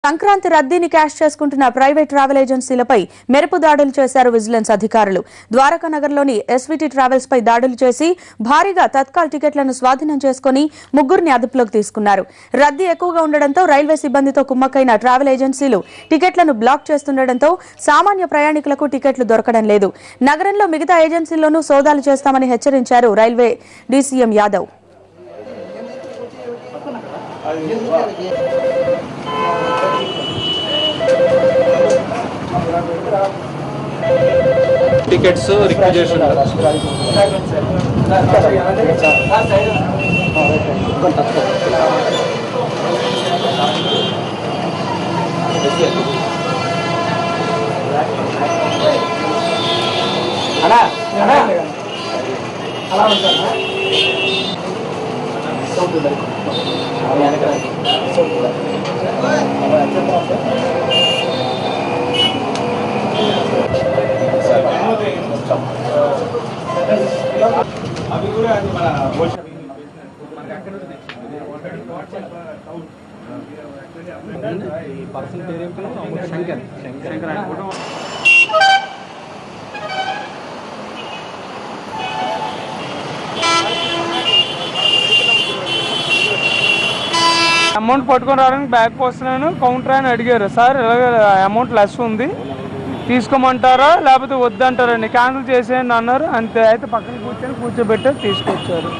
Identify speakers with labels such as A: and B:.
A: సంక్రాంతి రద్దీని క్యాష్ చేసుకుంటున్న private travel ఏజెన్సీలపై మెరుపు దాడులు చేశారు విజిలెన్స్ అధికారులు. ద్వారకా నగర్లోని ఎస్వీటీ ట్రావెల్స్ పై దాడులు చేసి భారీగా తత్కాల్ టికెట్లను స్వాధీనం చేసుకుని ముగ్గురిని అదుపులోకి తీసుకున్నారు. రద్దీ ఎక్కువగా ఉండడంతో రైల్వే సిబ్బందితో కుమ్మక్కైన ట్రావెల్ ఏజెన్సీలు టికెట్లను బ్లాక్ చేస్తుండటంతో సామాన్య ప్రయాణికులకు టికెట్లు దొరకడం లేదు. నగరంలో మిగతా ఏజెన్సీల్లోనూ సోదాలు చేస్తామని హెచ్చరించారు railway DCM Yadav.
B: Tickets requisition అవి కూడా అది మన పర్సన్ పేరు శంకర్ శంకర్ అనుకుంటా.
C: అమౌంట్ పట్టుకొని రావడానికి బ్యాగ్ వస్తున్నాను, కౌంటర్ అని అడిగారు. సార్ ఇలాగ అమౌంట్ లెస్ ఉంది, తీసుకోమంటారా లేకపోతే వద్దంటారండి, క్యాన్సిల్ చేసేయండి అన్నారు. అంతే. అయితే పక్కన కూర్చొని కూర్చోబెట్టారు, తీసుకొచ్చారు.